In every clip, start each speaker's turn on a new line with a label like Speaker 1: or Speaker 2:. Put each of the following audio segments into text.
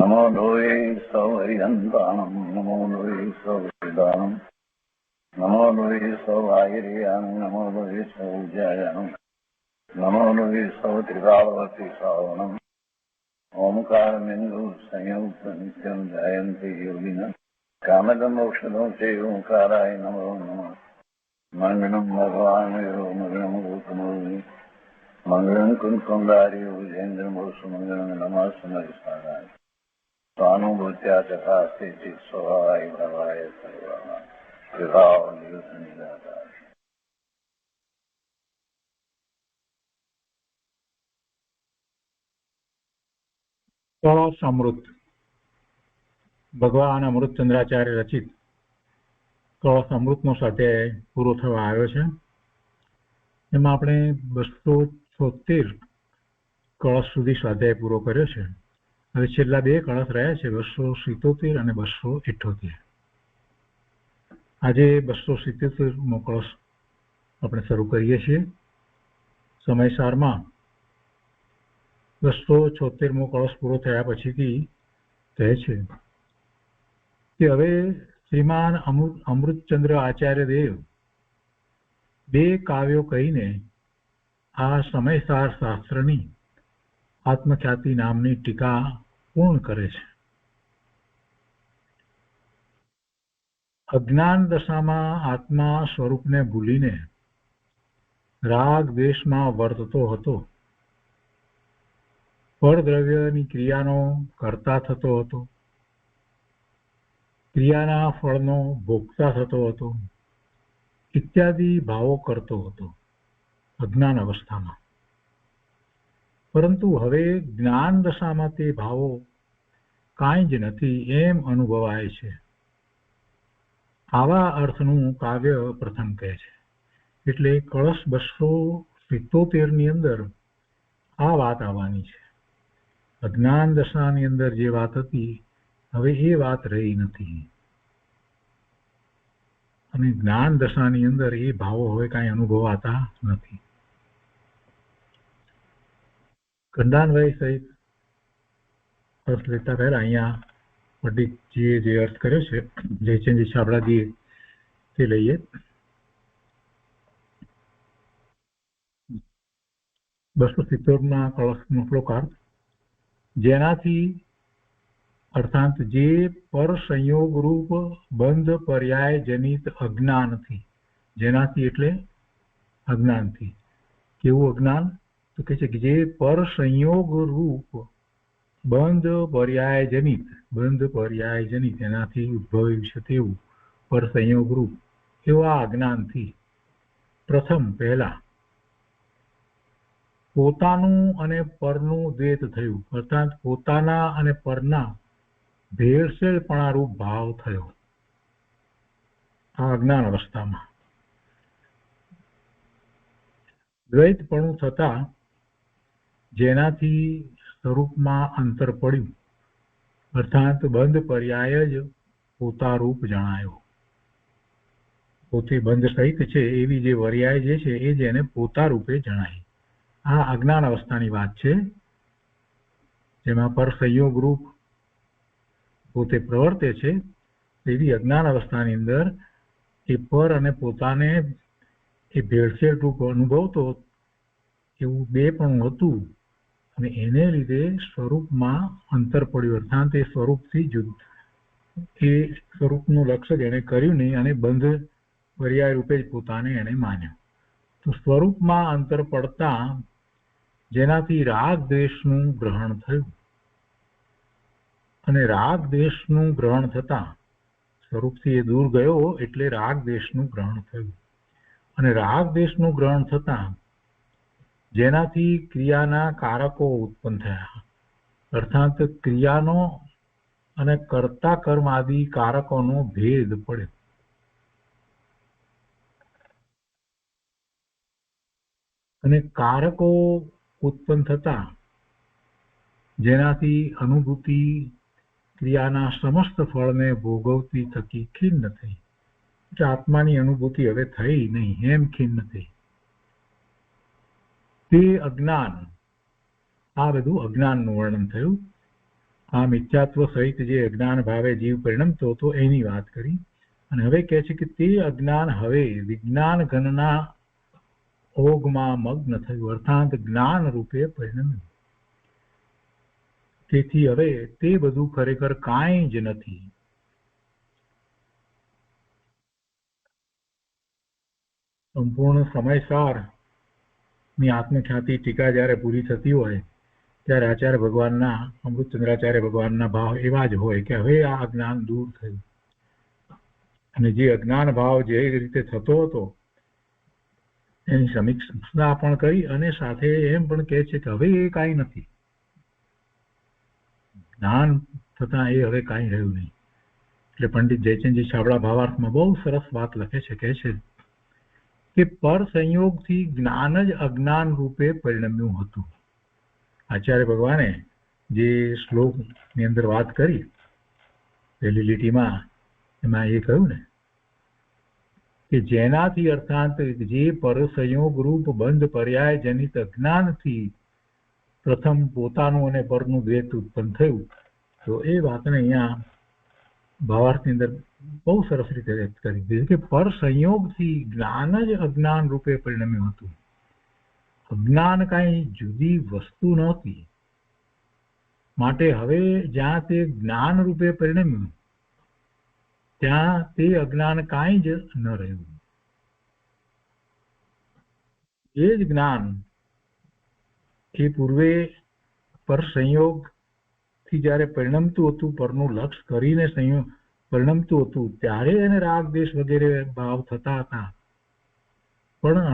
Speaker 1: नमो लोये सौहरिदन्तानं नमो लोये सौहृदानं नमो लोये सौभागिर्यानं नमो लोये सौज्यायानं नमो लोये सौत्रिकावती सावनम् ओंकारमिन्दु संयुक्त नित्यं ध्यायन्ति योगिनः कामदमोक्षदं चैवोंकाराय नमो नमः मङ्गलं भगवान् मङ्गलं गौतमोऽग्नि मङ्गलं कुन्कुण्डार्यो विजेन्द्रमोसुमङ्गलं नमः समयसाराय स्वानुभूत्या चकास्ते स्वभावाय भवाय सर्वाः विभाव निरुद्ध निराकार।
Speaker 2: કળશ ભગવાન અમૃતચંદ્રાચાર્ય રચિત કળશ અમૃતનો સ્વાધ્યાય પૂરો થવા આવ્યો છે. એમાં આપણે 276 કળશ સુધી સ્વાધ્યાય પૂરો કર્યો છે. હવે છેલ્લા 2 કળશ રહ્યા છે, 277 અને 278. આજે 277મો કળશ આપણે શરૂ કરીએ છીએ. સમયસારમાં 276મો કળશ પૂરો થયા પછીથી કહે છે કે હવે શ્રીમાન અમૃતચંદ્ર આચાર્ય દેવ 2 કાવ્યો કહીને આ સમયસાર શાસ્ત્રની આત્મખ્યાતિ નામની ટીકા પૂર્ણ કરે છે. અજ્ઞાન દશામાં આત્મા સ્વરૂપને ભૂલીને રાગ દ્વેષમાં વર્તતો હતો. ફળદ્રવ્યની ક્રિયાનો કર્તા થતો હતો, ક્રિયાના ફળનો ભોગતા થતો હતો ઇત્યાદિ ભાવો કરતો હતો અજ્ઞાન અવસ્થામાં. પરંતુ હવે જ્ઞાન દશામાં તે ભાવો કાંઈ જ નથી એમ અનુભવાય છે. આવા અર્થનું કાવ્ય પ્રથમ કહે છે. એટલે કળશ 277ની અંદર આ વાત આવવાની છે. અજ્ઞાન દશાની અંદર જે વાત હતી હવે એ વાત રહી નથી, અને જ્ઞાન દશાની અંદર એ ભાવો હવે કાંઈ અનુભવાતા નથી. કંદાનભાઈ સહિત અર્થ લેતા પહેલા અહીંયા પંડિતજીએ જે અર્થ કર્યો છે જયચંદજી છાબડાજીએ તે લઈએ. 270ના કળશનો શ્લોકાર્થ. જેનાથી અર્થાંત જે પર સંયોગ રૂપ બંધ પર્યાય જનિત અજ્ઞાનથી. જેનાથી એટલે અજ્ઞાનથી. કેવું અજ્ઞાન? તો કહે છે કે જે પર સંયોગ રૂપ બંધ પર્યાય જનિત એનાથી ઉદ્ભવ્યું છે તેવું પર સંયોગ રૂપ એવા અજ્ઞાનથી પ્રથમ પહેલા પોતાનું અને પરનું દ્વૈત થયું. અર્થાત પોતાના અને પરના ભેળસેળપણા રૂપ ભાવ થયો આ અજ્ઞાન અવસ્થામાં. દ્વૈતપણું થતા જેનાથી સ્વરૂપમાં અંતર પડ્યું, અર્થાત બંધ પર્યાય જ પોતા રૂપ જણાયો. પોતે બંધ સહિત છે એવી જે પર્યાય જે છે એ જેને પોતા રૂપે જણાય. આ અજ્ઞાન અવસ્થાની વાત છે, જેમાં પર સંયોગ રૂપ પોતે પ્રવર્તે છે. એવી અજ્ઞાન અવસ્થાની અંદર એ પર અને પોતાને એ ભેળસેળ રૂપ અનુભવતો એવું 2 પણ હતું, અને એને લીધે સ્વરૂપમાં અંતર પડ્યું. અર્થાત એ સ્વરૂપથી જુદું, એ સ્વરૂપનું લક્ષ્ય જેને કર્યું નહીં અને બંધ પર્યાય રૂપે જ પોતાને એને માન્યો. તો સ્વરૂપમાં અંતર પડતા જેનાથી રાગ દ્વેષનું ગ્રહણ થયું, અને રાગ દ્વેષનું ગ્રહણ થતા સ્વરૂપથી એ દૂર ગયો એટલે રાગ દ્વેષનું ગ્રહણ થયું. અને રાગ દ્વેષનું ગ્રહણ થતા જેનાથી ક્રિયાના કારકો ઉત્પન્ન થયા, અર્થાત ક્રિયાનો અને કર્તા કર્મ આદિ કારકોનો ભેદ પડ્યો. અને કારકો ઉત્પન્ન થતા જેનાથી અનુભૂતિ ક્રિયાના સમસ્ત ફળને ભોગવતી થકી ખિન્ન થઈ. એટલે આત્માની અનુભૂતિ હવે થઈ નહીં એમ ખિન્ન થઈ. તે અજ્ઞાન, આ બધું અજ્ઞાનનું વર્ણન થયું. આ મિથ્યાત્વ સહિત જે અજ્ઞાન ભાવે જીવ પરિણમતો હતો એની વાત કરી. અને હવે કહે છે કે તે અજ્ઞાન હવે વિજ્ઞાન ઘનના ઓગમાં મગ્ન થયું, અર્થાત જ્ઞાન રૂપે પરિણમ્યું. તેથી હવે તે બધું ખરેખર કાંઈ જ નથી. સંપૂર્ણ સમયસાર ની આત્મખ્યાતિ ટીકા જયારે પૂરી થતી હોય ત્યારે આચાર્ય ભગવાનના અમૃતચંદ્રાચાર્ય ભગવાનના ભાવ એવા જ હોય કે હવે આ અજ્ઞાન દૂર થયું. અને જે અજ્ઞાન ભાવ જે રીતે થતો હતો એની સમીક્ષા પણ કરી અને સાથે એમ પણ કહે છે કે હવે એ કાંઈ નથી. જ્ઞાન થતા એ હવે કાંઈ રહ્યું નહીં. એટલે પંડિત જયચંદજી છાબડા ભાવાર્થમાં બહુ સરસ વાત લખે છે, કહે છે કે પર સંયોગથી જ્ઞાન જ અજ્ઞાન રૂપે પરિણમ્યું હતું. આચાર્ય ભગવાને જે શ્લોકની અંદર વાત કરી પહેલી લીટીમાં, એમાં એ કહ્યું ને કે જેનાથી અર્થાંત જે પર સંયોગ રૂપ બંધ પર્યાય જનિત અજ્ઞાનથી પ્રથમ પોતાનું અને પરનું દ્વૈત ઉત્પન્ન થયું. તો એ વાતને અહીંયા ભાવાર્થની અંદર બહુ સરસ રીતે વ્યક્ત કરી દીધી કે પર સંયોગથી જ્ઞાન જ અજ્ઞાન રૂપે પરિણમ્યું હતું. અજ્ઞાન કાંઈ જુદી વસ્તુ નહોતી, માટે હવે જ્યાં તે જ્ઞાન રૂપે પરિણમ્યું ત્યાં તે અજ્ઞાન કાંઈ જ ન રહ્યું. એ જ જ્ઞાન એ પૂર્વે પર સંયોગથી જ્યારે પરિણમતું હતું, પરનું લક્ષ કરીને સંયોગ પરિણમતું હતું ત્યારે એને રાગ દ્વેષ વગેરે ભાવ થતા હતા. પણ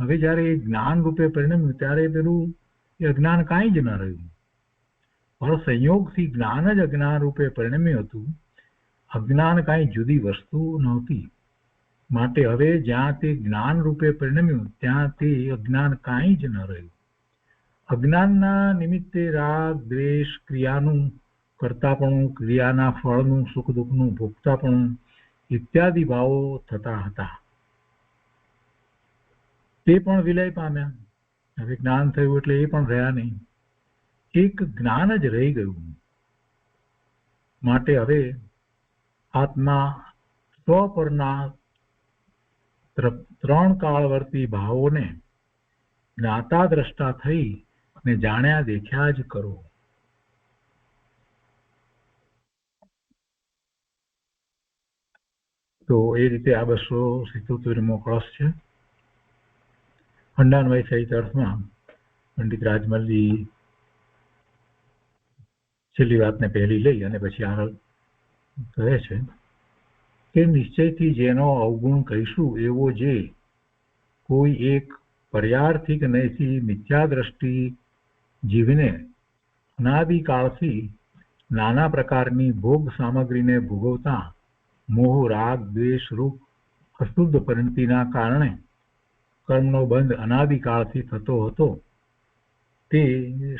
Speaker 2: હવે જ્યારે એ જ્ઞાન રૂપે પરિણમ્યું ત્યારે પેલું એ અજ્ઞાન કાંઈ જ ન રહ્યું. પર સંયોગથી જ્ઞાન જ અજ્ઞાન રૂપે પરિણમ્યું હતું. અજ્ઞાન કાંઈ જુદી વસ્તુ નહોતી, માટે હવે જ્યાં તે જ્ઞાન રૂપે પરિણમ્યું ત્યાં તે અજ્ઞાન કાંઈ જ ન રહ્યું. અજ્ઞાનના નિમિત્તે રાગ દ્વેષ ક્રિયાનું કર્તાપણું, ક્રિયાના ફળનું સુખ દુઃખનું ભોગતાપણું ઇત્યાદિ ભાવો થતા હતા. તે પણ વિલય પામ્યા. હવે જ્ઞાન થયું એટલે એ પણ રહ્યા નહીં. એક જ્ઞાન જ રહી ગયું. માટે હવે આત્મા સ્વપરના ત્રણ કાળવર્તી ભાવોને જ્ઞાતા દ્રષ્ટા થઈ ને જાણ્યા દેખ્યા જ કરો. તો એ રીતે આ 277મો કળશ છે. ખંડાન્વય સહિત અર્થમાં પંડિત રાજમલજી છેલ્લી વાતને પહેલી લઈ અને પછી આગળ કહે છે કે નિશ્ચયથી જેનો અવગુણ કહીશું એવો જે કોઈ એક પર્યાર્થિક નયથી મિથ્યા દ્રષ્ટિ જીવને અનાદિકાળથી નાના પ્રકારની ભોગ સામગ્રીને ભોગવતા મોહ રાગ દ્વેષ રૂપ અશુદ્ધ પરિણતિના કારણે કર્મનો બંધ અનાદિકાળથી થતો હતો, તે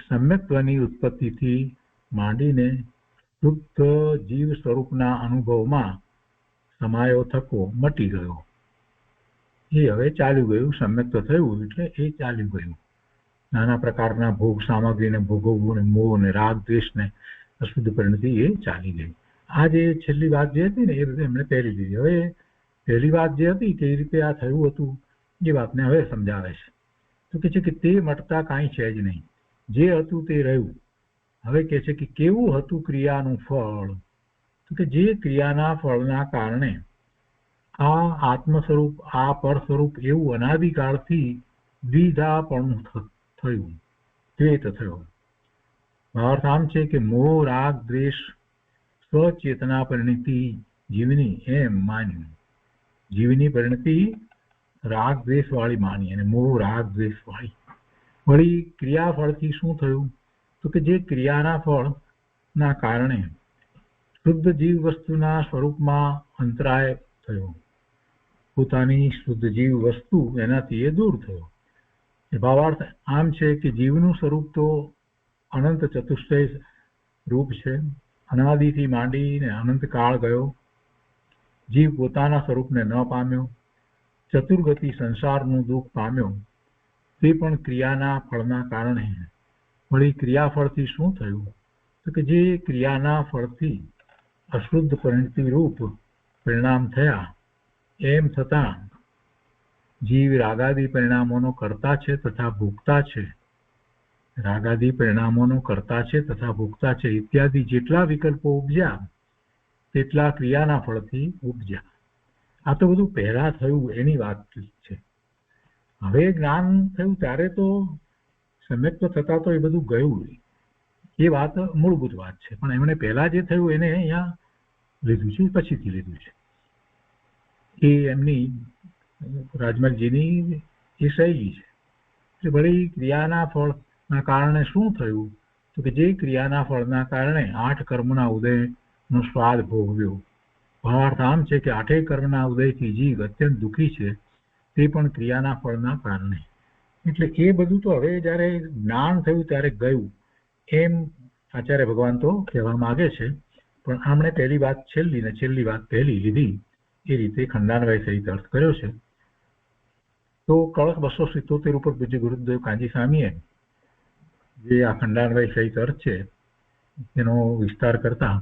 Speaker 2: સમ્યક્ત્વની ઉત્પત્તિથી માંડીને શુદ્ધ જીવ સ્વરૂપના અનુભવમાં સમાયો થકો મટી ગયો. એ હવે ચાલ્યું ગયું. સમ્યક્ત્વ થયું એટલે એ ચાલ્યું ગયું. નાના પ્રકારના ભોગ સામગ્રીને ભોગવવું ને મોહ ને રાગ દ્વેષ ને અશુદ્ધ પરિણતિ એ ચાલી ગઈ. આ જે છેલ્લી વાત જે હતી ને એ રીતે એમણે પહેરી દીધી. હવે પહેલી વાત જે હતી કે એ રીતે આ થયું હતું એ વાતને હવે સમજાવે છે. તો કે છે કે તે મટતા કાંઈ છે જ નહીં. જે હતું તે રહ્યું. હવે કે છે કે કેવું હતું ક્રિયાનું ફળ? તો કે જે ક્રિયાના ફળના કારણે આ આત્મ સ્વરૂપ, આ પર સ્વરૂપ એવું અનાદિકાળથી દ્વિધાપણું થયું, દ્વૈત થયો. ભાવાર્થ આમ છે કે મોહ રાગ દ્વેષ સ્વચેતના પરિણતિ જીવની એમ માન્યું. જીવની પરિણતિ રાગ દ્વેષ વાળી માની અને મોહ રાગ દ્વેષ વાળી. વળી ક્રિયાફળથી શું થયું? તો કે જે ક્રિયાના ફળના કારણે શુદ્ધ જીવ વસ્તુના સ્વરૂપમાં અંતરાય થયો. પોતાની શુદ્ધ જીવ વસ્તુ એનાથી એ દૂર થયો. એ ભાવાર્થ આમ છે કે જીવનું સ્વરૂપ તો અનંત ચતુષ્ટય રૂપ છે. અનાદિથી માંડીને અનંત કાળ ગયો. જીવ પોતાના સ્વરૂપને ન પામ્યો. ચતુર્ગતિ સંસારનું દુઃખ પામ્યો. તે પણ ક્રિયાના ફળના કારણે. વળી ક્રિયાફળથી શું થયું? તો કે જે ક્રિયાના ફળથી અશુદ્ધ પરિણતિ રૂપ પરિણામ થયા, એમ છતાં જીવ રાગાદી પરિણામોનો કર્તા છે તથા ભોગતા છે, રાગાદી પરિણામોનો કર્તા છે તથા ભોગતા છે ઇત્યાદિ જેટલા વિકલ્પો ઉપજ્યા તેટલા ક્રિયાના ફળથી ઉપજ્યા. આ તો બધું પહેલા થયું એની વાત છે. હવે જ્ઞાન થયું ત્યારે તો સમ્યક તો થતા તો એ બધું ગયું, એ વાત મૂળભૂત વાત છે. પણ એમણે પહેલા જે થયું એને અહીંયા લીધું છે, પછીથી લીધું છે. એ એમની રાજમાર્ગજીની એ શૈલી છે. એટલે ભળી ક્રિયાના ફળના કારણે શું થયું, તો કે જે ક્રિયાના ફળના કારણે 8 કર્મના ઉદયનો સ્વાદ ભોગવ્યો. ભાવાર્થ આમ છે કે 8 કર્મના ઉદયથી જીવ અત્યંત દુઃખી છે, તે પણ ક્રિયાના ફળના કારણે. એટલે એ બધું તો હવે જયારે જ્ઞાન થયું ત્યારે ગયું, એમ આચાર્ય ભગવાન તો કહેવા માંગે છે. પણ આમણે પહેલી વાત છેલ્લી ને છેલ્લી વાત પહેલી લીધી, એ રીતે ખંડાનવાય સહિત અર્થ કર્યો છે. તો કળશ 277 ઉપર પૂજ્ય ગુરુદેવ કાંજી સ્વામીએ જે આ ખંડાનવાય સહિત અર્થ છે એનો વિસ્તાર કરતા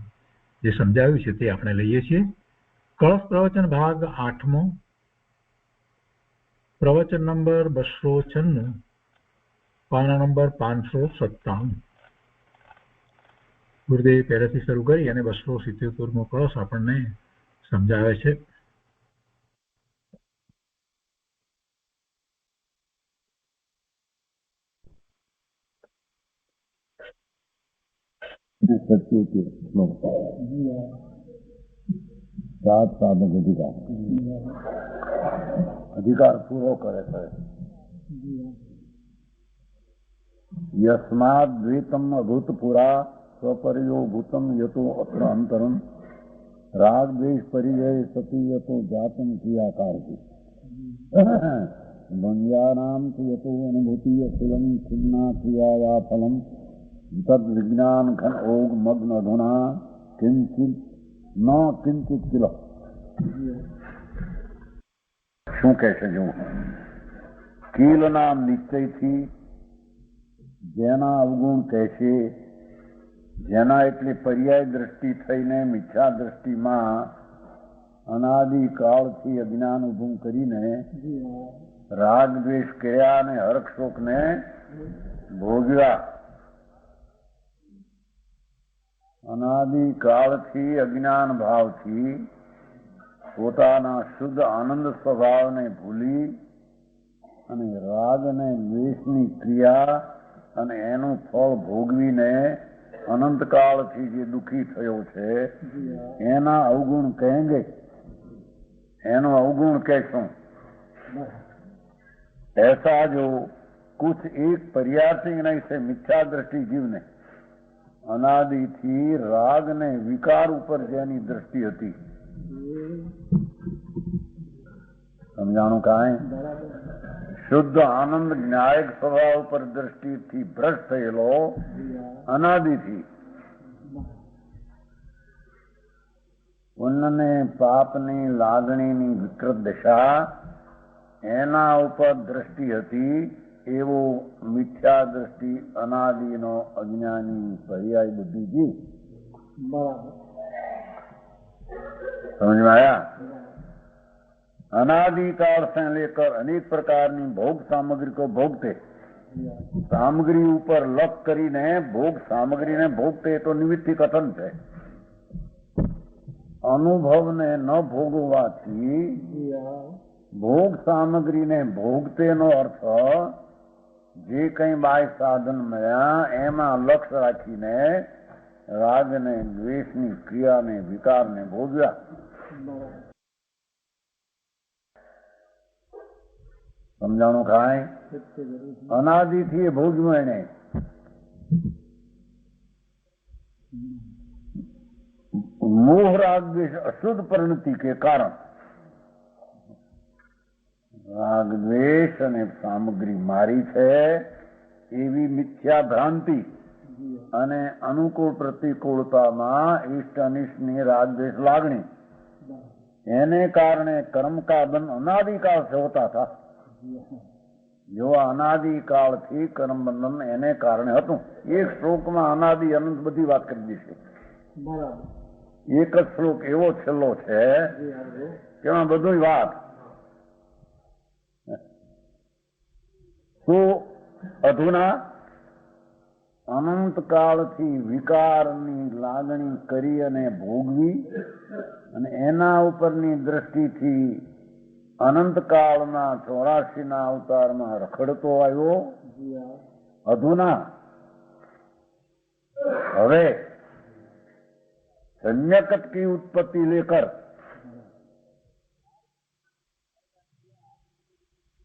Speaker 2: જે સમજાવ્યું છે તે આપણે લઈએ છીએ. કળશ પ્રવચન ભાગ 8મો, પ્રવચન નંબર 296, પાના નંબર 557. ગુરુદેવ પહેલેથી શરૂ કરી અને 277મો કળશ આપણને સમજાવે છે.
Speaker 1: સાત સાધક અધિકાર પૂરો કરે છે. યસ્માદ દ્વૈતમ અભૂતપુરા સ્વપર્યો ભૂતમ યતો અત્ર અંતરમ રાગ દ્વેષ પરિજય સતી યતો જાતમ ક્રિયાકારથી ભંગ્યાનામ યતો અનુભૂતિ ફલમ ખિન્ના ક્રિયાયા ફલમ તદ વિજ્ઞાન ઘન ઓગ મગ્ન અધુના કિંચિત ન કિંચિત કિલ. શું કહે છે? જો કીલના નિશ્ચયથી જેના અવગુણ કહે છે, જેના એટલે પર્યાય દ્રષ્ટિ થઈને મિથ્યા દ્રષ્ટિમાં અનાદિકાળથી અજ્ઞાન ઉભું કરીને રાગ દ્વેષ કર્યા અને હર્ષ શોકને ભોગવ્યા. અનાદિકાળથી અજ્ઞાન ભાવથી પોતાના શુદ્ધ આનંદ સ્વભાવને ભૂલી અને રાગ અને દ્વેષની ક્રિયા અને એનું ફળ ભોગવીને અનંતકાળથી જે દુઃખી થયો છે એના અવગુણ કહેંગે. એનો અવગુણ કહેશું. ऐसा जो कुछ एक पर्याय नहीं से मिथ्या दृष्टि जीवने અનાદિથી રાગ ને વિકાર ઉપર જેની દ્રષ્ટિ હતી, સમજાણું કાંઈ? શુદ્ધ આનંદ ન્યાયિક સ્વભાવ પર દ્રષ્ટિથી ભ્રષ્ટ થયેલો અનાદિથી પુણ્યને પાપની લાગણીની વિકૃત દશા એના ઉપર દ્રષ્ટિ હતી, એવો મિથ્યા દ્રષ્ટિ અનાદિનો અજ્ઞાની પર્યાય બુદ્ધિજી. समझ में आया? अनादिकाल से लेकर अनेक प्रकारની ભોગ સામગ્રી को भोगते, સામગ્રી ઉપર લક કરીને ભોગ સામગ્રીને ભોગતે તો નિમિત્તિ કથન છે. અનુભવને ન ભોગવવાથી ભોગ સામગ્રીને ભોગતેનો અર્થ જે કંઈ બાહ્ય સાધન મળ્યા એમાં લક્ષ રાખીને રાગને દ્વેષની ક્રિયાને વિકારને ભોગવ્યા. સમજાણું કાંઈ? અનાદિથી એ ભોગ્યું એને. મોહ રાગ દ્વેષ અશુદ્ધ પરિણતિ કે કારણ રાગ દ્વેષ અને સામગ્રી મારી છે એવી મિથ્યા ભ્રાંતિ અને અનુકૂળ પ્રતિકૂળતામાં ઇષ્ટ અનિષ્ટની રાગ દ્વેષ લાગણી એને કારણે કર્મ કા બંધ અનાદિકાળ से होता था. જો અનાદિકાળથી કર્મ બંધન એને કારણે હતું. એક શ્લોકમાં અનાદિ અનંત બધી વાત કરી દીધી. એક જ શ્લોક એવો છેલ્લો છે કે એમાં બધું વાત. તો અધુના અનંતકાળથી વિકારની લાગણી કરી અને ભોગવી અને એના ઉપરની દ્રષ્ટિથી અનંતકાળના 84ના અવતારમાં રખડતો આવ્યો. અધુના હવે सम्यकत की उत्पत्ति लेकर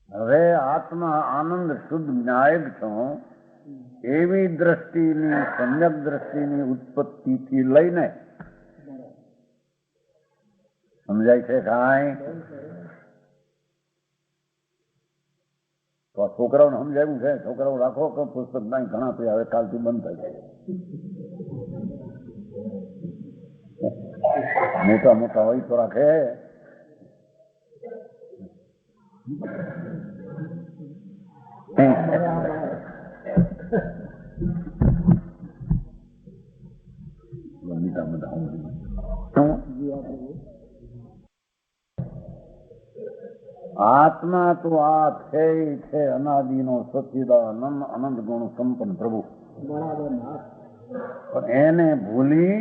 Speaker 1: હવે આત્મા આનંદ શુદ્ધ જ્ઞાયક છો એવી દ્રષ્ટિની સમ્યક દ્રષ્ટિની ઉત્પત્તિથી લઈને સમજાય છે કાંઈ? તો છોકરાઓને સમજાવ્યું છે? છોકરાઓ રાખો કે પુસ્તક નહીં ઘણા પૈસા હવે કાલથી બંધ થઈ જાય. મોટા મોટા હોય તો રાખે. આત્મા તો આ છે અનાદિનો સચ્ચિદાનંદ અનંત ગુણ સંપન્ન પ્રભુ. પણ એને ભૂલી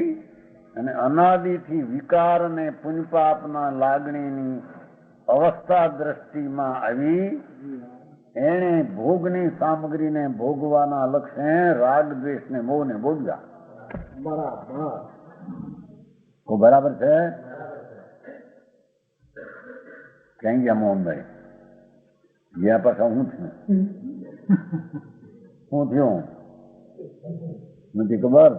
Speaker 1: અને અનાદિથી વિકાર અને પુણ્યપાપના લાગણીની અવસ્થા દ્રષ્ટિમાં આવી એને ભોગની સામગ્રીને ભોગવાના લક્ષ્ય રાગ દ્વેષ ને મોહ ને ભોગ્યા. બરાબર છે? ક્યાં ગયા મોહનભાઈ? ગયા પાછા હું છું. શું થયું નથી ખબર?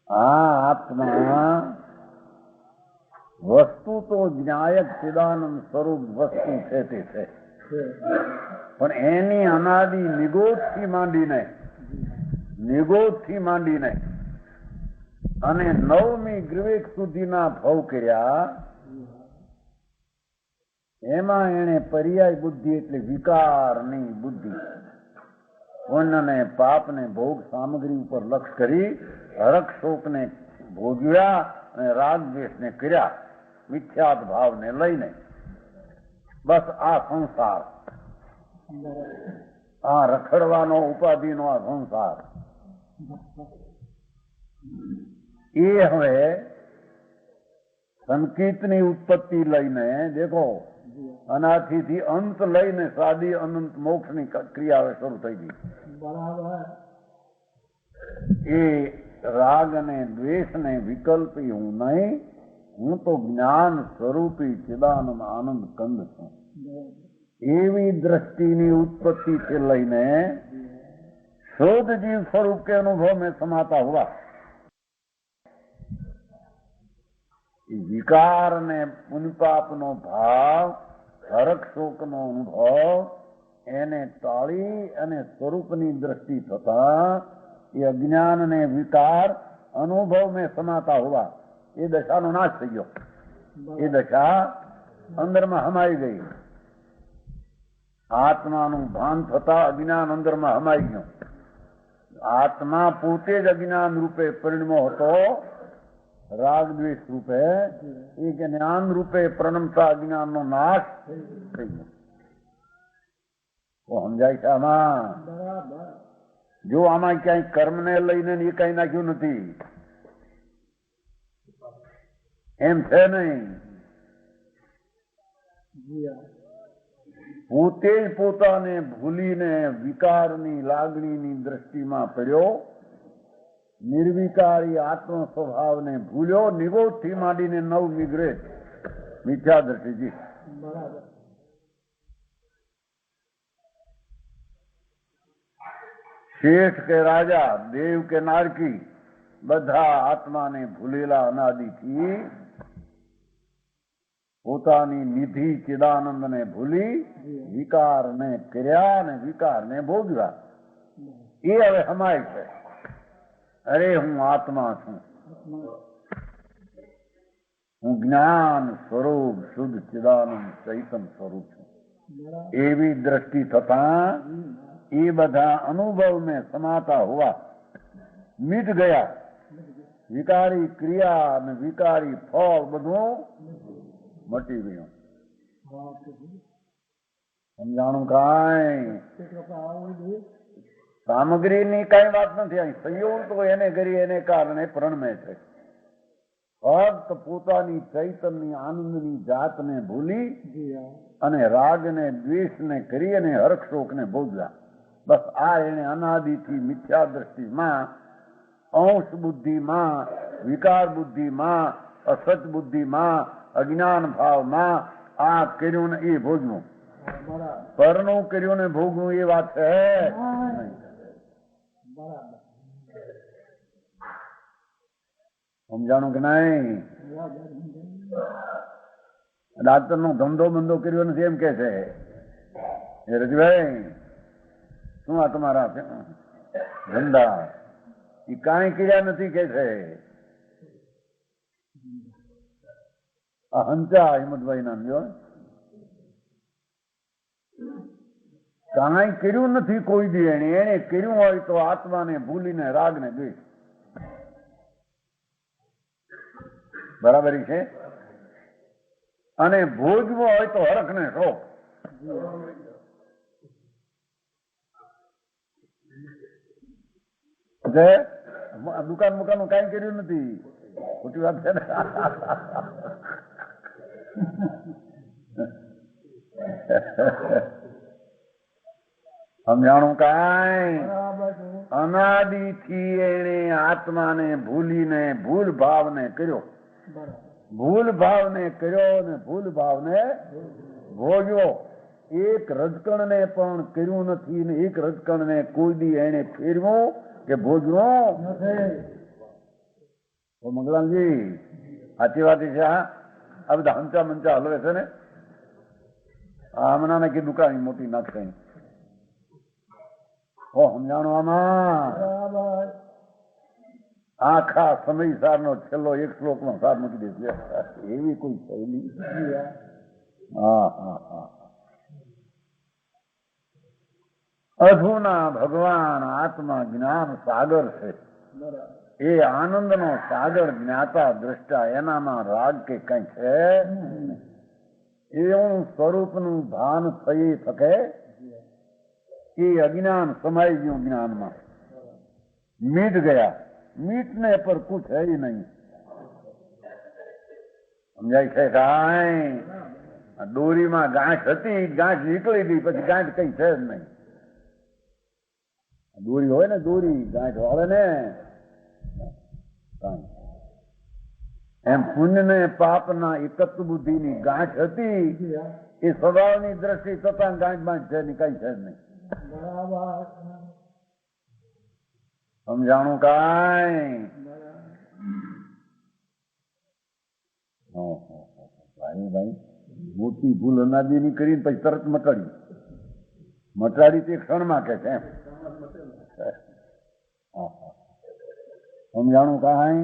Speaker 1: આત્મા વસ્તુ તો જ્ઞાયક ચિદાનંદ સ્વરૂપ વસ્તુ છે તે છે, પણ એની અનાદિ નિગોદથી માંડીને અને 9મી ગ્રીવેક સુધીના ભવ કર્યા. એમાં એને પર્યાય બુદ્ધિ એટલે વિકારની બુદ્ધિ પુણ્ય ને પાપ ને ભોગ સામગ્રી ઉપર લક્ષ કરી હરક શોક ને ભોગવ્યા અને રાગ દ્વેષ ને કર્યા મિથ્યાત ભાવ ને લઈને. બસ આ સંસાર, આ રખડવાનો ઉપાધિનો આ સંસાર એ હવે સંકેતની ઉત્પત્તિ લઈને દેખો અનાથીથી અંત લઈને સાદી અનંત મોક્ષની ક્રિયા શરૂ થઈ ગઈ. એ રાગ અને દ્વેષ ને વિકલ્પી હું નહીં, હું તો જ્ઞાન સ્વરૂપી ચિદાનંદ આનંદ કંદ છું. એવી દ્રષ્ટિની ઉત્પત્તિથી લઈને शोध जीव स्वरूप के अनुभव में समाता हुआ विकार ने पुण्यपाप नो भाव हरक शोक नो अनुभव एने टाળી અને સ્વરૂપની દ્રષ્ટિ થતા એ અજ્ઞાન ને વિકાર અનુભવ में समाता हुआ એ દશાનો નાશ થઈ ગયો. એ દશા અંદરમાં હમાઈ ગઈ. આત્માનું ભાન થતા અજ્ઞાન અંદરમાં હમાઈ ગયું. આત્મા પોતે જ અજ્ઞાન રૂપે પરિણમો હતો, રાગ દ્વેષ રૂપે. એ જ્ઞાન રૂપે પ્રણમતા અજ્ઞાન નો નાશ થઈ ગયો. તો સમજાય છે આમાં? જો આમાં ક્યાંય કર્મ ને લઈને એ કઈ નાખ્યું નથી એમ છે નહીં. પોતે જ પોતાને ભૂલીને વિકારની લાગણીની દ્રષ્ટિમાં પડ્યો. નિર્વિકારી આત્મ સ્વભાવને ભૂલ્યો. નિગોદથી માંડીને 9મી ગ્રેડ મિથ્યા દ્રષ્ટિથી. શેઠ કે રાજા, દેવ કે નારકી, બધા આત્માને ભૂલેલા અનાદિથી પોતાની નિધિ ચિદાનંદને ભૂલી વિકારને કર્યા અને વિકારને ભોગવ્યા. એ હવે હમાય છે. અરે હું આત્મા છું, હું જ્ઞાન સ્વરૂપ શુદ્ધ ચિદાનંદ ચૈતન સ્વરૂપ છું, એવી દ્રષ્ટિ થતા એ બધા અનુભવ में समाता हुआ मिट ગયા. વિકારી ક્રિયા અને વિકારી ફળ બધું મટી ગયું. સમજાણું? કાંઈ સામગ્રીની કઈ વાત નથી. અહીં સંયોગ તો એને કરી એને કારણે પ્રણમે છે. ફક્ત પોતાની ચૈતન્ય આનંદની જાતને ભૂલી અને રાગને દ્વેષને કરી અને હર્ષ શોકને ભોગવ્યા. બસ આ એને અનાદિથી મિથ્યા દ્રષ્ટિમાં, અંશ બુદ્ધિમાં, વિકાર બુદ્ધિમાં, અસત બુદ્ધિમાં, અજ્ઞાન ભાવમાં આ કર્યું ને એ ભોગવું. પરનું કર્યું ને ભોગવું એ વાત છે. સમજાણું કે નહીં? ડાક્ટર નો ધંધો બંધો કર્યો નથી એમ કે છે. રજભાઈ શું આ તમારા ધંધા એ કાંઈ કર્યા નથી કે છે. આ હંચા હિંમતભાઈ ના લ્યો, કાંઈ કર્યું નથી કોઈ દી. એને કર્યું હોય તો આત્માને ભૂલીને રાગને દ્વેષ. બરાબર છે. અને ભોજવો હોય તો હરખ ને શોખ. દુકાન મુકાન કઈ કર્યું નથી. ખોટી વાત છે ને? સમજાણું? કાંઈ અનાદિથી એને આત્માને ભૂલીને ભૂલ ભાવને કર્યો. ભૂલ ભાવને કર્યો ને ભૂલ ભાવને ભોગ્યો. એક રજકણને પણ કર્યું નથી ને એક રજકણને કોઈ દી એને ફેરવું કે ભોજવું નથી. મંગલામજી સાચી વાત છે. આ બધા હંચા મંચા હલવે છે ને. હમણાં કે દુકાન મોટી નાખશે. સમજાણું? આમાં આખા સમય સાર નો છેલ્લો એક શ્લોક નો સાર મૂકી દેશે. એવી કોઈ શૈલી. હા હા હા. અધુના ભગવાન આત્મા જ્ઞાન સાગર છે. એ આનંદનો સાગર જ્ઞાતા દ્રષ્ટા એનામાં રાગ કે કઈ છે. એવું સ્વરૂપનું ભાન થઈ શકે. એ અજ્ઞાન સમાઈ ગયું જ્ઞાનમાં, મીટ ગયા. મીટને પર કુછ હૈ નહીં. સમજાય છે? કાંઈ દોરીમાં ગાંઠ હતી, ગાંઠ નીકળી ગઈ, પછી ગાંઠ કઈ છે જ નહીં. દોરી હોય ને, દોરી ગાંઠ વાળે ને. એમ પુણ્ય ને પાપ ના એકત્વ બુદ્ધિ ની ગાંઠ હતી. એ સ્વભાવની દ્રષ્ટિ થતા ગાંઠ બાંઠ છે ને કઈ છે જ નહીં. સમજાણું? કાંઈ ભાઈ ભાઈ મોટી ભૂલ અનાદિની કરીને પછી તરત મટાડી તે ક્ષણમાં કે છે. સમજાણું? કાંઈ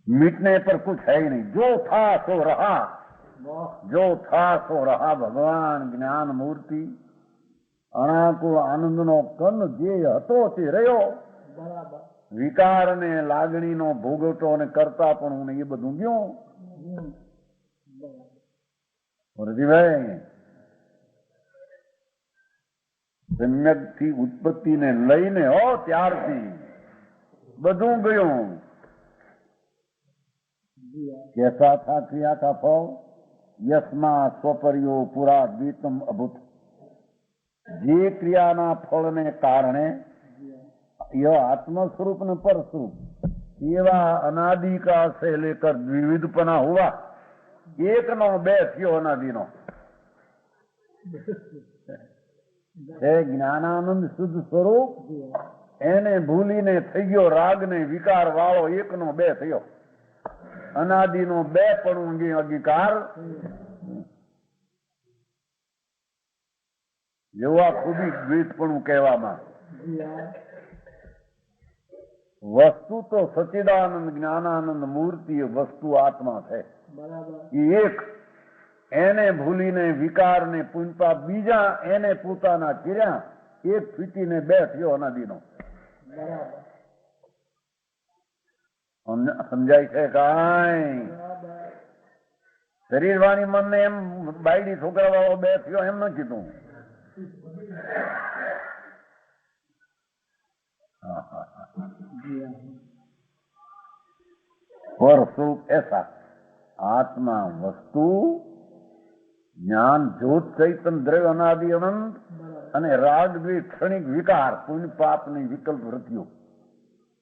Speaker 1: मिटने पर कुछ है ही नहीं. जो था सो रहा, जो था સો રહા. ભગવાન જ્ઞાન મૂર્તિ અનાકુળ આનંદનો કન જે હતો તે રહ્યો. વિકાર ને લાગણીનો ભોગવટો અને કરતા પણ એ બધું ગયું. રજીભાઈ સમ્યક થી ઉત્પત્તિ ને લઈને ત્યારથી બધું ગયું. कैसा था क्रिया का फल? यस्मा स्वपर्यो पुरा द्वितम अभूत. જે ક્રિયાના ફળને કારણે આત્મ સ્વરૂપ ને પર સ્વરૂપ એવા અનાદિકા સે લેકર દ્વિવિધપના હુआ. એક નો બે થયો અનાદિનો. એ જ્ઞાનાનંદ શુદ્ધ સ્વરૂપ એને ભૂલીને થઈ ગયો રાગ ને વિકાર વાળો. એક નો બે થયો. અનાદિનો બે પણ અંગીકાર જેવા ખૂબી દ્વેષપણું કહેવામાં. વસ્તુ તો સચ્ચિદાનંદ જ્ઞાનાનંદ મૂર્તિ વસ્તુ આત્મા છે. એ એક એને ભૂલીને વિકારને પુંજપા બીજા એને પોતાના કર્યા એક ફીટીને બે થયો અનાદિનો. સમજાય છે કાંઈ? શરીર વાણી મનને એમ બાયડી છોકરા વાળો બે થયો એમ ન કીધું. और स्वरूप ऐसा आत्मा वस्तु ज्ञान ज्योत चैतन द्रव्य अनादि अनंत અને રાગ દ્વેષ ક્ષણિક વિકાર પુણ્ય પાપની વિકલ્પ વૃત્તિઓ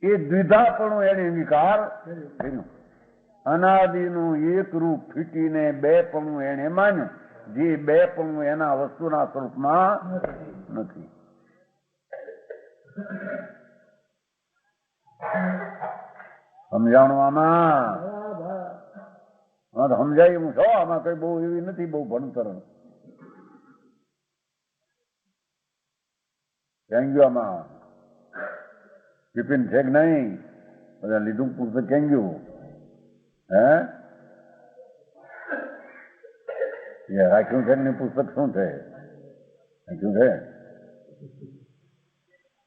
Speaker 1: એ દ્વિધાપણું એને વિકાર કર્યું. અનાદિનું એક રૂપ ફીટીને બે પણ એને માન્યું. જે બે પણ એના વસ્તુના સ્વરૂપમાં નથી. સમજાણું આમાં? સમજાય હું છો. આમાં કઈ બહુ એવી નથી, બહુ ભણતર ક્યાં ગયું આમાં? બિપિન છે કે નહીં? બધા લીધું પુસ્તક ક્યાં ગયું? હે રાખ્યું છે ને પુસ્તક શું છે? રાખ્યું છે?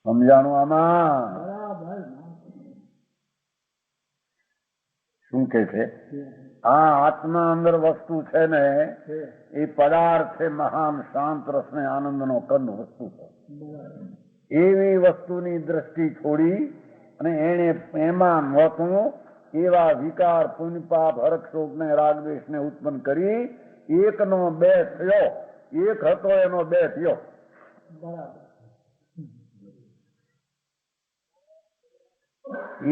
Speaker 1: સમજાણું આમાં? શું કે છે? આ આત્મા અંદર વસ્તુ છે ને એ પદાર્થ છે, મહાન શાંત રસ ને આનંદ નો કંદ વસ્તુ છે. એવી વસ્તુની દ્રષ્ટિ છોડી અને એને એમાં નહોતું એવા વિકાર પુણ્ય પાપ હરખ શોક ને રાગ દ્વેષ ને ઉત્પન્ન કરી એકનો બે થયો. એક હતો એનો બે થયો.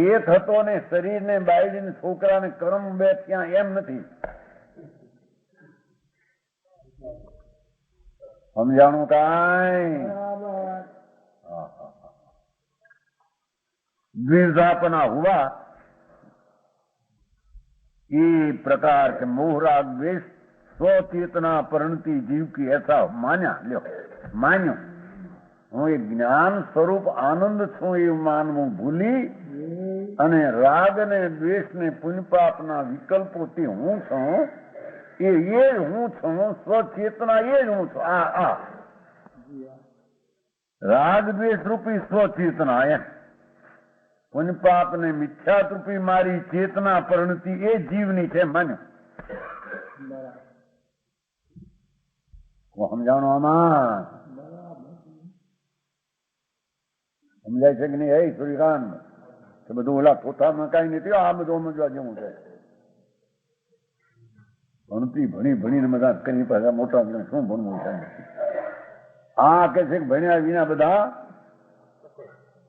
Speaker 1: એક હતો ને શરીર ને બાયડી ને છોકરા ને કર્મ બે થયા એમ નથી. સમજાણું કાંઈ? द्विधापना हुआ ये प्रकार के मोह राग द्वेष स्वचेतना परिणति जीव की ऐसा मान्या. लो मान्यो હું એ જ્ઞાન સ્વરૂપ આનંદ છું એવું માનવું ભૂલી અને રાગ ને દ્વેષ ને પુણ્યપાપના વિકલ્પોથી હું છું એ હું છું. સ્વચેતના એ જ હું છું. આ રાગ દ્વેષ રૂપી સ્વચેતના એમ પુણ્યપાપ ને મિથ્યાત રૂપી મારી ચેતના પરિણતિ એ જીવની છે. માન્યો સમજાણું આમાં? સમજાય છે કે નહીં? હે સૂર્યકાંત કે બધું ઓલા પોતામાં કઈ નથી. આ બધું સમજવા જેવું છે. ભણતી ભણી ભણીને બધા કરી પાછા મોટા શું ભણવું છે? આ કે છે કે ભણ્યા વિના બધા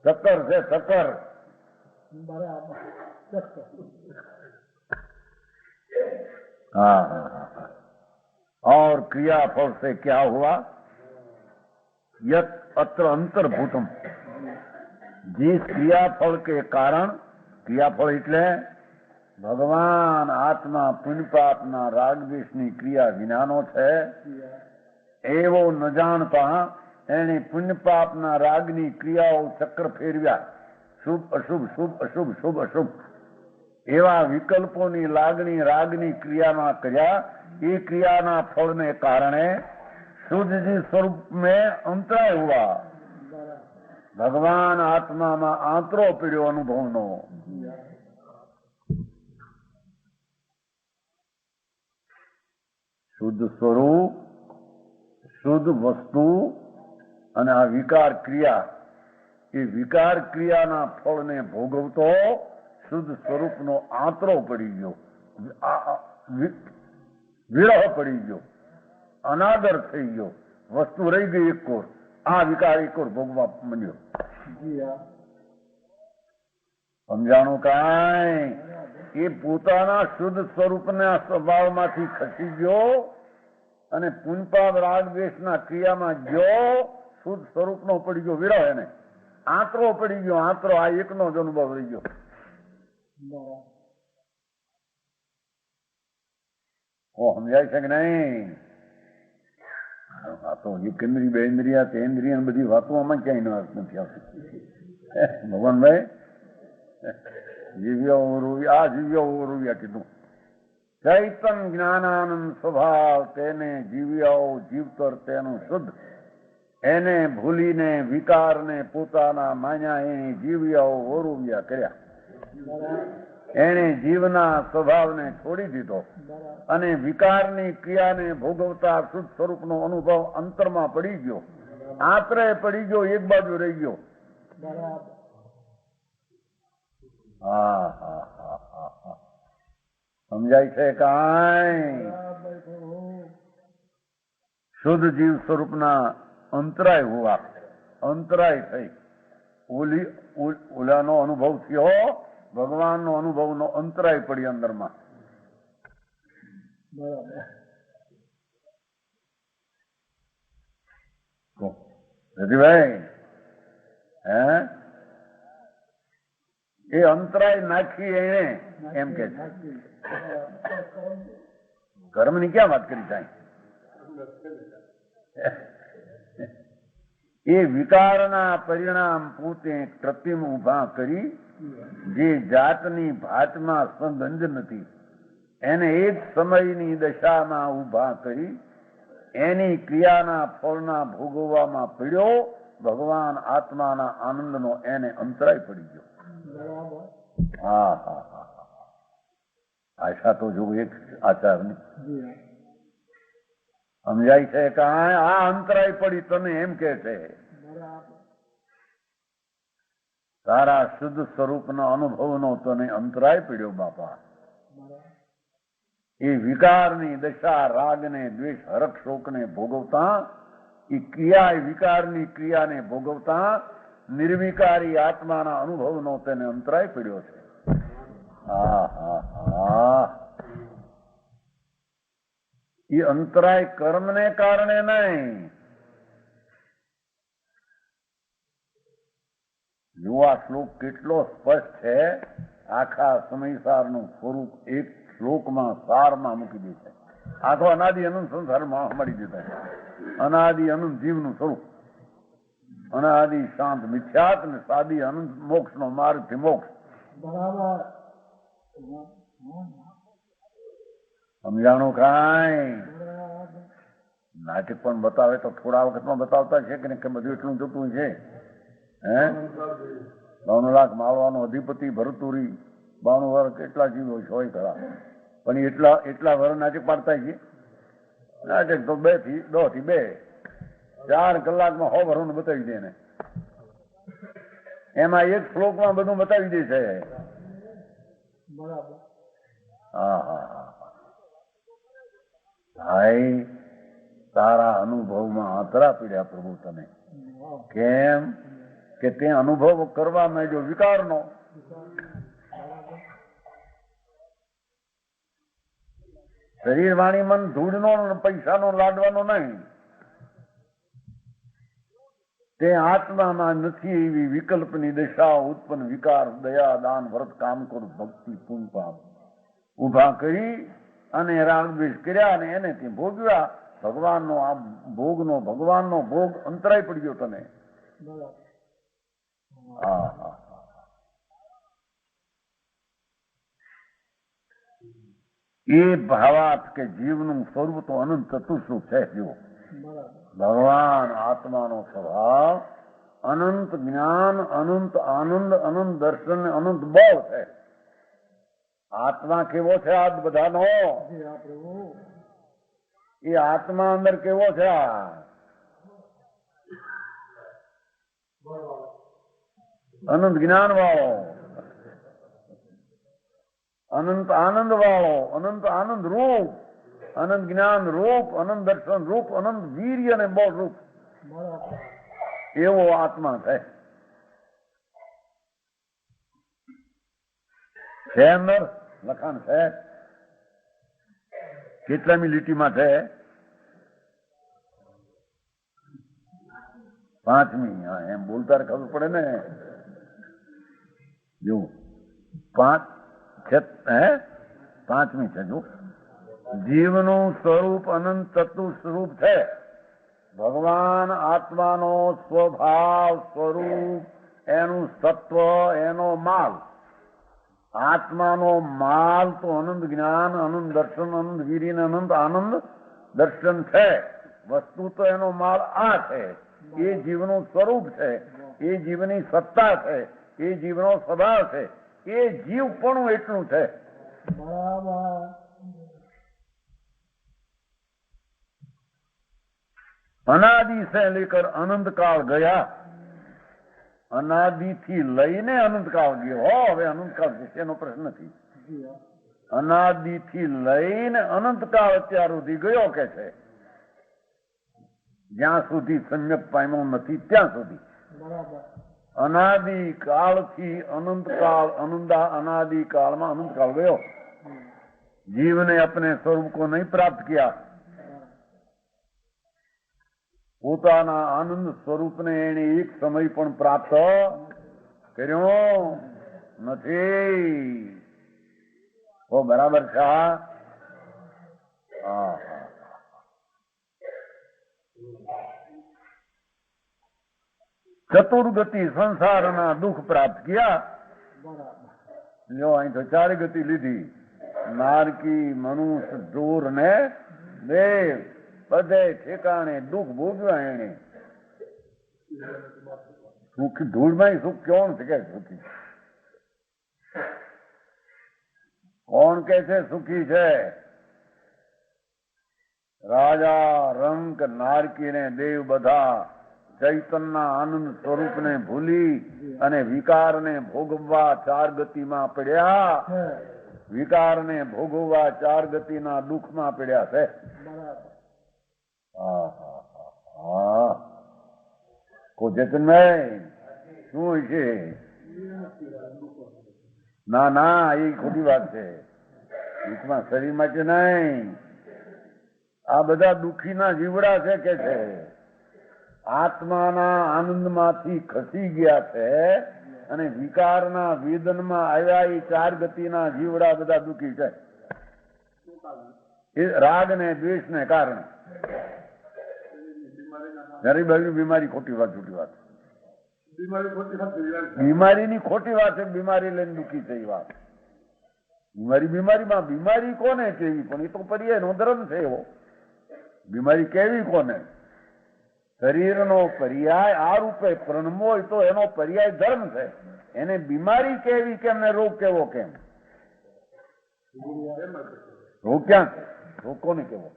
Speaker 1: ચક્કર છે. ચક્કર हाँ. और क्रियाफल से क्या हुआ? यत अत्र अंतर्भूतम. जिस क्रियाफल के कारण, क्रियाफल એટલે ભગવાન આત્મા પુણ્ય પાપના રાગ દ્વેષની ક્રિયા વિનાનો છે એવો ન જાણતા એને પુણ્ય પાપના રાગની ક્રિયાઓ ચક્ર ફેરવ્યા. શુભ અશુભ શુભ અશુભ શુભ અશુભ એવા વિકલ્પોની લાગણી રાગની ક્રિયામાં કર્યા. એ ક્રિયાના ફળને કારણે શુદ્ધ जी स्वरूप में अंतराय हुआ. ભગવાન આત્મામાં આંતરો પીડ્યો અનુભવનો. શુદ્ધ સ્વરૂપ, શુદ્ધ વસ્તુ અને આ વિકાર ક્રિયા, એ વિકાર ક્રિયાના ફળને ભોગવતો શુદ્ધ સ્વરૂપનો આંતરો પડી ગયો, વિરહ પડી ગયો, અનાદર થઈ ગયો. વસ્તુ રહી ગઈ એક કોર. આ વિકાર એક કોર ભોગવા માંડ્યો. સમજાણું કાંઈ? એ પોતાના શુદ્ધ સ્વરૂપના સ્વભાવમાંથી ખસી ગયો અને પુણ્યપાપ રાગ દ્વેષના ક્રિયામાં ગયો. શુદ્ધ સ્વરૂપનો પડી ગયો વિરહ. એને આંતરો પડી ગયો. આંતરો આ એકનો જ અનુભવ રહી ગયો. સમજાય છે કે નહીં? આ તો કેન્દ્રીય બેન્દ્રિયા તેન્દ્રિય બધી વાતો આમાં ક્યાંય અર્થ નથી આવતી. ભગવાનભાઈ જીવ્યો રૂવ્યા, આ જીવ્યો રૂવ્યા કીધું. ચૈતન જ્ઞાનાનંદ સ્વભાવ તેને જીવ્યો જીવતર તેનું શુદ્ધ, એને ભૂલીને વિકારને પોતાના માન્યા એને જીવ્યો ઓરુવ્યા કર્યા. એને જીવના સ્વભાવને છોડી દીધો અને વિકારની ક્રિયાને ભોગવતા શુદ્ધ સ્વરૂપનો અનુભવ અંતરમાં પડી ગયો, આંતરે પડી ગયો, એક બાજુ રહી ગયો. હા હા હા હા હા, સમજાય છે કાંઈ? શુદ્ધ જીવ સ્વરૂપના અંતરાય હોવા, અંતરાય થઈ ઓલાનો અનુભવ થયો, ભગવાનનો અનુભવનો અંતરાય પડી અંદરમાં. રતિભાઈ, હે એ અંતરાય નાખી એને એમ કે છે. કર્મની ક્યાં વાત કરી થાય? એ વિકારના પરિણામ પોતે કૃત્રિમ ઉભા કરી, જે જાતની ભાતમાં સંગંજ નથી એને એ જ સમયની દશામાં ઉભા કરી, એની ક્રિયાના ફળના ભોગવવામાં પડ્યો. ભગવાન આત્માના આનંદનો એને અંતરાય પડી ગયો. હા હા હા હા, આશા તો જો એક આચારની સમજાય છે કે આ અંતરાય પડી તને એમ કે છે. તારા શુદ્ધ સ્વરૂપનો અનુભવનો તને અંતરાય પડ્યો બાપા. એ વિકારની દશા, રાગને દ્વેષ, હરખ શોકને ભોગવતા, એ ક્રિયા વિકારની ક્રિયાને ભોગવતા નિર્વિકારી આત્માના અનુભવનો તેને અંતરાય પડ્યો છે. હા હા હા, એ અંતરાય કર્મને કારણે નહીં. જો આ શ્લોક કેટલો સ્પષ્ટ છે, આખા સમયસારનું સ્વરૂપ એક શ્લોકમાં સારમાં મૂકી દે છે. આખો અનાદિ અનંત સંસારમાં મળી દેતા છે. અનાદિ અનંત જીવનું સ્વરૂપ, અનાદિ શાંત મિથ્યાત ને સાદી અનંત મોક્ષ નો માર્ગ થી મોક્ષ. બરાબર સમજાણું કાંઈ? નાટક પણ બતાવે તો થોડા વખતમાં બતાવતા છે કે બધું એટલું જતું છે. હે 52 લાખ માળવાનો અધિપતિ ભરતુરી 92 વર્ષ કેટલા જીવો હોય ખરા, પણ એટલા વર્ષ નાટક પાડતા છે. નાટક તો 2 થી 2 4 કલાકમાં 100 વર્ષનું બતાવી દે ને, એમાં એક શ્લોકમાં બધું બતાવી દે છે. હા હા હા ભાઈ, તારા અનુભવમાં આતરા પીડ્યા પ્રભુ તને. કેમ કે તે અનુભવ કરવા માંડ્યો વિકારનો. શરીર વાણી મન ધૂળનો, પૈસાનો, લાડવાનો નહીં. તે આત્મામાં નથી એવી વિકલ્પની દશા ઉત્પન્ન વિકાર, દયા, દાન, વ્રત, કામ, ક્રોધ, ભક્તિ, પુણ્ય, પાપ ઉભા કરી અને રાગ દ્વેષ કર્યા અને એને તે ભોગવ્યા. ભગવાનનો આ ભગવાનનો ભોગ અંતરાય પડી ગયો તને. હા હા, એ ભાવાર્થ કે જીવનું સ્વરૂપ તો અનંત ચતુસ્વરૂપ છે. જુઓ, ભગવાન આત્માનો સ્વભાવ અનંત જ્ઞાન, અનંત આનંદ, અનંત દર્શન, અનંત બળ છે. આત્મા કેવો છે આ બધાનો? એ આત્મા અંદર કેવો છે? અનંત જ્ઞાન વાળો, અનંત આનંદ વાળો, અનંત આનંદ રૂપ, અનંત જ્ઞાન રૂપ, અનંત દર્શન રૂપ, અનંત વીર્ય અને બળ રૂપ, એવો આત્મા છે. અંદર લખાણ છે? કેટલામી લીટીમાં છે? 5મી. હા, એમ બોલતા ખબર પડે ને. જો 5મી છે. જો જીવનું સ્વરૂપ અનંત ચતુર સ્વરૂપ છે. ભગવાન આત્માનો સ્વભાવ, સ્વરૂપ, એનું સત્વ, એનો માલ આત્માનો માલ તો અનંત જ્ઞાન, અનંત દર્શન, અનંત વીરી, અનંત આનંદ દર્શન છે. વસ્તુ તો એનો માલ આ છે. એ જીવનું સ્વરૂપ છે, એ જીવની સત્તા છે, એ જીવનો સ્વભાવ છે, એ જીવ પણ એટલું છે. અનાદિ से लेकर अनंत काल गया. અનાદિ થી લઈને અનંત કાળ ગયો. હવે અનંત કાળ વિશેનો પ્રશ્ન નથી. અનાદિ થી લઈને અનંત કાળ અત્યાર સુધી ગયો કે છે. જ્યાં સુધી સમ્યક પામ્યો નથી ત્યાં સુધી. અનાદિ કાળ થી અનંત काल, अनादि काल में अनंत काल गयो. जीव ने अपने स्वरूप को नहीं प्राप्त किया. પોતાના આનંદ સ્વરૂપને એને એક સમય પણ પ્રાપ્ત કર્યો નથી. ઓ બરાબર છે. ચતુર્ગતિ સંસારના દુઃખ પ્રાપ્ત કિયા. જો અહીં તો ચાર ગતિ લીધી. નારકી, મનુષ્ય, ધૂર ને દેવ. બધે ઠેકાણે દુઃખ ભોગવ્યા એને. સુખ ધૂળમાં સુખ કોણ છે કે સુખી? કોણ કે છે સુખી છે? રાજા, રંક, નારકી ને દેવ બધા ચૈતનના આનંદ સ્વરૂપને ભૂલી અને વિકારને ભોગવવા ચાર ગતિમાં પડ્યા. વિકારને ભોગવવા ચાર ગતિના દુઃખમાં પડ્યા છે. ચેતનભાઈ શું છે? ના ના, એ ખોટી વાત છે. દુઃખમાં શરીર માટે નહીં. આ બધા દુઃખીના જીવડા છે કે છે. આત્માના આનંદમાંથી ખસી ગયા છે અને વિકારના વેદનમાં આવ્યા. એ ચાર ગતિના જીવડા બધા દુઃખી છે. એ રાગ ને દ્વેષ ને કારણે. ગરીબ બીમારી ખોટી વાત, છૂટી વાત. બીમારીની ખોટી વાત છે. બીમારી લઈને દુઃખી છે એ વાત. બીમારીમાં બીમારી કોને કેવી? પણ એ તો પર્યાય નો ધર્મ છે એવો. બીમારી કેવી કોને? શરીરનો પર્યાય આ રૂપે પ્રણમો હોય તો એનો પર્યાય ધર્મ છે. એને બીમારી કેવી કેમ ને રોગ કેવો કેમ? રોગ ક્યાં છે? રોગ કોને કેવો?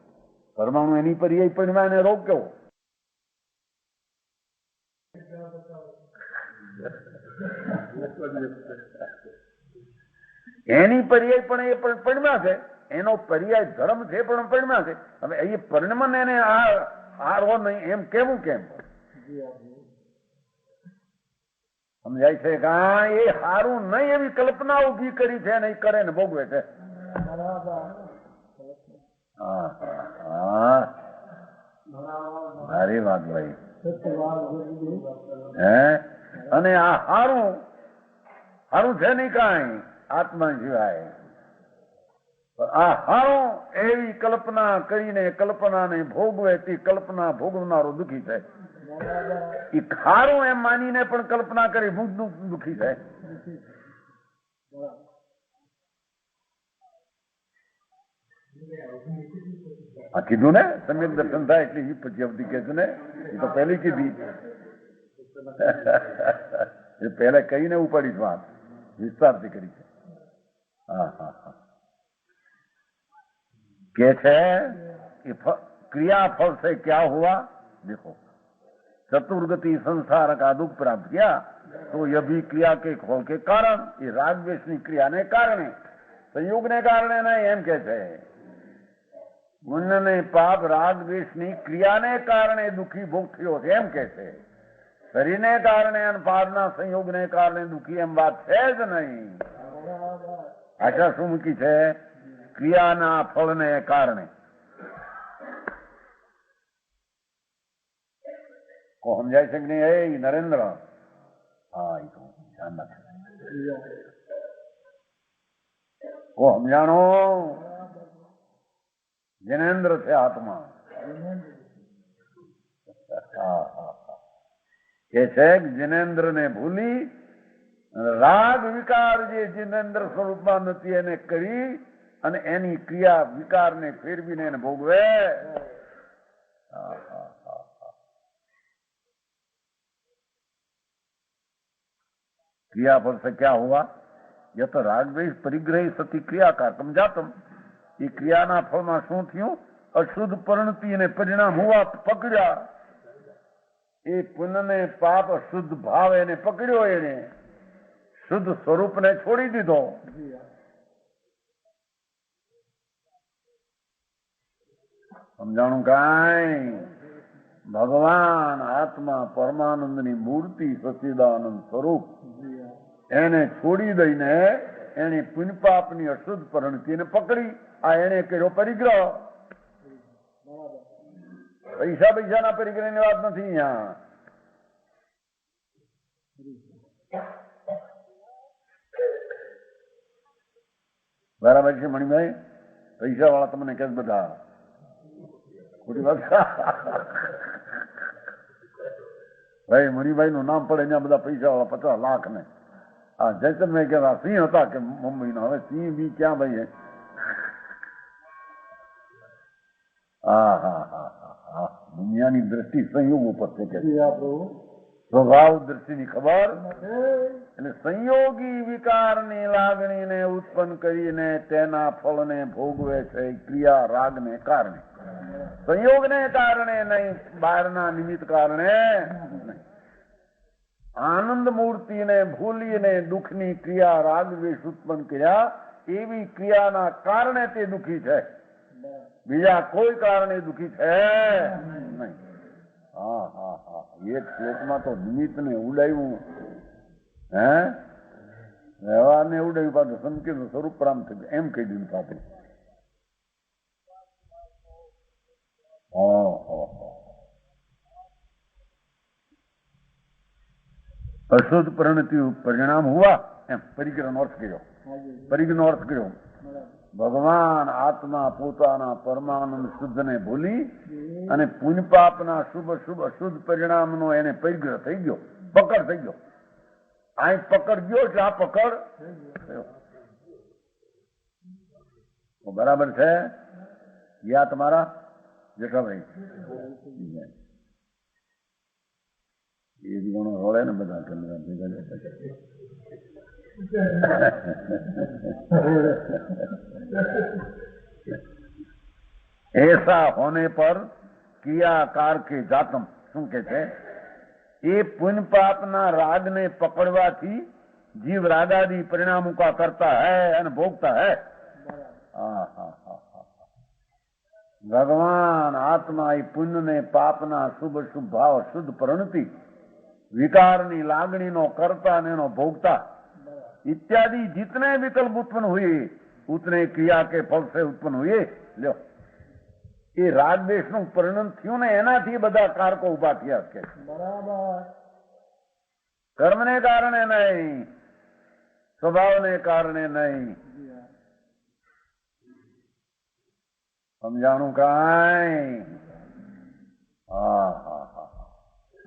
Speaker 1: પરમાણુ એની પર્યાય પરિણામ એને રોગ કેવો? એની પર્યાય પણ એ પરિણ્મા છે. એનો પર્યાય ધર્મ છે પણ પરિણ્મા છે. હવે એ પરિણમન એને હારો નહીં એમ કેવું કેમ? સમજાય છે કે એ હારું નહીં એવી કલ્પના ઉભી કરી છે અને એ કરે ને ભોગવે છે. સારી વાત ભાઈ. અને આ હારું હારું છે નઈ કાંઈ આત્મા સિવાય. આ હારું એવી કલ્પના કરીને કલ્પનાને ભોગવે તે કલ્પના ભોગવનારો દુઃખી છે. એ ખારું એમ માનીને પણ કલ્પના કરી દુઃખી છે. આ કીધું ને સમ્યક દર્શન થાય એટલે એ પછી અવધિ કે છે ને. એ તો પહેલી કીધી. એ પહેલા કહીને ઉપાડી વાત વિસ્તારથી કરી છે. કે છે क्रिया फल से क्या हुआ? देखो, चतुर्गति संसार का दुख प्राप्त किया तो यह भी क्रिया के खोल के कारण, ये राग द्वेषनी क्रियाने કારણે, સંયોગને કારણે નહીં એમ કે છે. પુણ્યને પાપ રાગ દ્વેષની ક્રિયાને કારણે દુઃખી ભોગ થયો છે એમ કે છે. શરીરને કારણે અને પાપના સંયોગને કારણે દુઃખી એમ વાત છે જ નહીં. આશા શું મૂકી છે? ક્રિયાના ફળને કારણે. કો સમજાય છે કે નહીં? એ નરેન્દ્ર, હા એ તો ધ્યાન રાખે. કો સમજાણો? જિનેન્દ્ર છે આત્મા. કે છે જિનેન્દ્ર ને ભૂલી રાગ વિકાર જે જીનેન્દ્ર સ્વરૂપમાં નથી એને કરી અને એની ક્રિયા વિકારને ફેરવીને એને ભોગવે. क्रियाफल से क्या हुआ? यत रागद्वेष परिग्रही सती क्रियाकार समझातम. ये क्रियाना फलમાં શું થયું? અશુદ્ધ પરિણતિ અને પરિણામ હુआ પકડ્યા. એ પુણ્યને પાપ અશુદ્ધ ભાવ એને પકડ્યો, એને શુદ્ધ સ્વરૂપને છોડી દીધો. સમજાણું કાંઈ? ભગવાન આત્મા પરમાનંદની મૂર્તિ સચ્ચિદાનંદ સ્વરૂપ એને છોડી દઈને એને પુણ્ય પાપની અશુદ્ધ પરિણતિને પકડી. આ એને કર્યો પરિગ્રહ. પૈસાના પરિગ્રહની વાત નથી અહીંયા. બરાબર છે મણિભાઈ? પૈસા વાળા તમને કે બધા ખોટી વાત. ભાઈ મણિભાઈ નું નામ પડે ત્યાં બધા પૈસા વાળા 50 લાખ ને. આ જયચંદભાઈ કે સિંહ હતા કે મુંબઈના, હવે સિંહ બી ક્યાં ભાઈ? હા હા હા હા, દુનિયાની દ્રષ્ટિ સંયોગ ઉપર છે કે સ્વભાવ દ્રષ્ટિની ખબર. એટલે સંયોગી વિકારની લાગણીને ઉત્પન્ન કરીને તેના ફળને ભોગવે છે ક્રિયા રાગને કારણે. સંયોગને કારણે નહીં, બહારના નિમિત્ત કારણે નહીં. આનંદ મૂર્તિને ભૂલીને દુઃખની ક્રિયા રાગ દ્વેષ ઉત્પન્ન કર્યા, એવી ક્રિયાના કારણે તે દુઃખી છે. બીજા કોઈ કારણે દુઃખી છે નહીં. હા હા હા, એક શ્લોકમાં તો નિમિત્તને ઉડાવ્યું, હે વ્યવહારને ઉડાવ્યું, પાછું સંકેત સ્વરૂપ પ્રાપ્ત થયું એમ કહી દીધું પાછું. અશુદ્ધ પરિણતિ પરિણામ હુआ એમ પરિગ્રહનો અર્થ કર્યો. પરિગ્રહનો અર્થ કર્યો ભગવાન આત્મા પોતાના પરમાનંદ શુદ્ધને ભૂલી અને પુણ્ય પાપના શુભ શુભ અશુદ્ધ પરિણામનો એને પરિગ્રહ થઈ ગયો, પકડ થઈ ગયો. આ પકડ ગયો એટલે આ પકડ થયો. બરાબર છે યા તમારા જેઠાભાઈ? એ જ ગણો રોળે ને બધા ऐसा होने पर क्रियाकार के जातम શું કે છે? એ પુण्य પાપના રાગને પકડવાથી જીવ રાગાદી પરિણામો કા કરતા है અને ભોગતા है. ભગવાન આત્મા એ પુण्यને પાપના શુભ શુભ ભાવ શુદ્ધ પરિણતિ विकारनी लागणीनो करता ने भोगता इत्यादि जितने विकल्प उत्पन्न हुए उतने क्रिया के फल से उत्पन्न हुए. लो ये राग देश નું પરિણામ થયું ને એનાથી બધા કારકો ઉભા થયા છે. બરાબર. કર્મને કારણે નહીં, સ્વભાવને કારણે નહીં. સમજાણું કાંઈ? હા હા હા,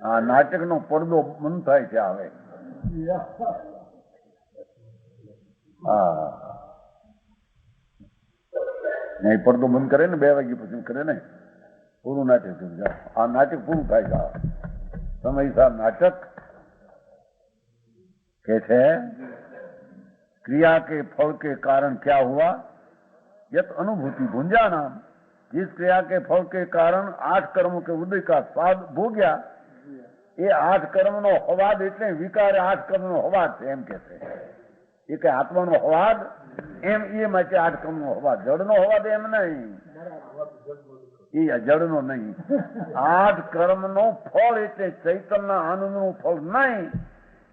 Speaker 1: આ નાટક નો પડદો બંધ થાય છે હવે. હા, નહીં પડદો બંધ કરે ને 2 વાગ્યા પછી કરે ને પૂરું નાટક. આ નાટક પૂરું થાય છે. સમયસર નાટક કે છે क्रिया के फल के कारण क्या हुआ? यत अनुभूति भुंजा नाम. जिस क्रिया के फल के कारण 8 कर्मों के उदय का स्वाद भोग्या, ये 8 कर्म नो हवाद એટલે વિકાર 8 કર્મ નો હવાદ છે એમ કે છે. એ કે આત્માનો હવાદ એમ એ માટે 8 કર્મ નો હવાદ, જડનો હવાદ એમ નહીં, એ જડનો નહીં. 8 કર્મ નો ફળ એટલે ચૈતન્ય આનંદ નું ફળ નહીં,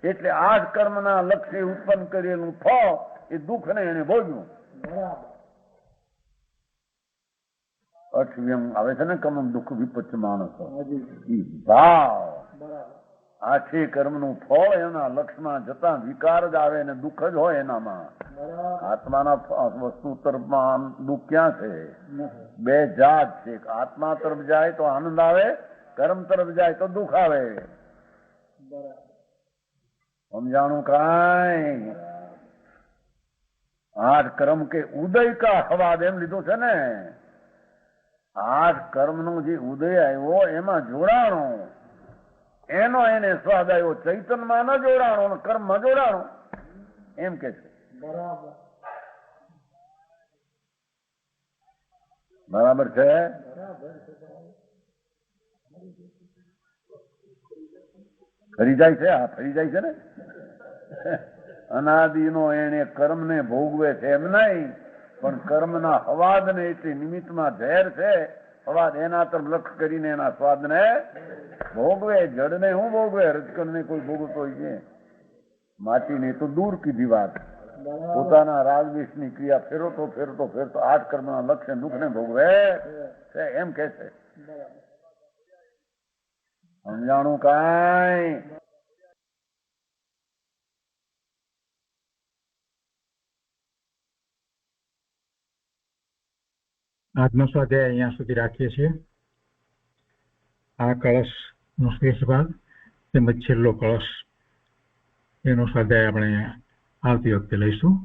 Speaker 1: એટલે 8 કર્મના લક્ષ્ય ઉત્પન્ન કરેલું ફળ એ દુઃખ ને એને ભોગવ્યું. અઠવ્યમ આવે છે ને કર્મ દુઃખ વિપચ્ચ માણસ ભાવ. આ 6 કર્મનું ફળ એના લક્ષ્યમાં જતા વિકાર જ આવે ને દુઃખ જ હોય એનામાં. આત્માના વસ્તુ તરફમાં દુઃખ ક્યાં છે? 2 જાત છે. આત્મા તરફ જાય તો આનંદ આવે, કર્મ તરફ જાય તો દુઃખ આવે. સમજાણું કાંઈ? 8 કર્મ કે ઉદય કા હવાદ એમ લીધું છે ને. 8 કર્મ નો જે ઉદય આવ્યો એમાં જોડાણો, એનો એને સ્વાદ આવ્યો. ચૈતનમાં ન જોડાણો, કર્મમાં જોડાણો એમ કે છે. બરાબર છે. ફરી જાય છે. આ ફરી જાય છે ને. અનાદિનો એને કર્મને ભોગવે છે એમ નહીં, પણ કર્મના હવાદને એટલી નિમિત્તમાં ઝેર છે, હવાદ એના તરફ લક્ષ કરીને એના સ્વાદને ભોગવે. જડને હું ભોગવે? રજકણને કોઈ ભોગવતો હોય છે? માટીને તો દૂર કીધી વાત. પોતાના રાજવેશની ક્રિયા ફેરવતો ફેરતો ફેરતો 8 કર્મના લક્ષ્ય દુઃખને ભોગવે છે એમ કે છે. સમજાણું કાંઈ?
Speaker 2: આજનો સ્વાધ્યાય અહીંયા સુધી રાખીએ છીએ. આ કળશ નો શ્રેષ્ઠ ભાગ તેમજ છેલ્લો કળશ એનો સ્વાધ્યાય આપણે આવતી વખતે લઈશું.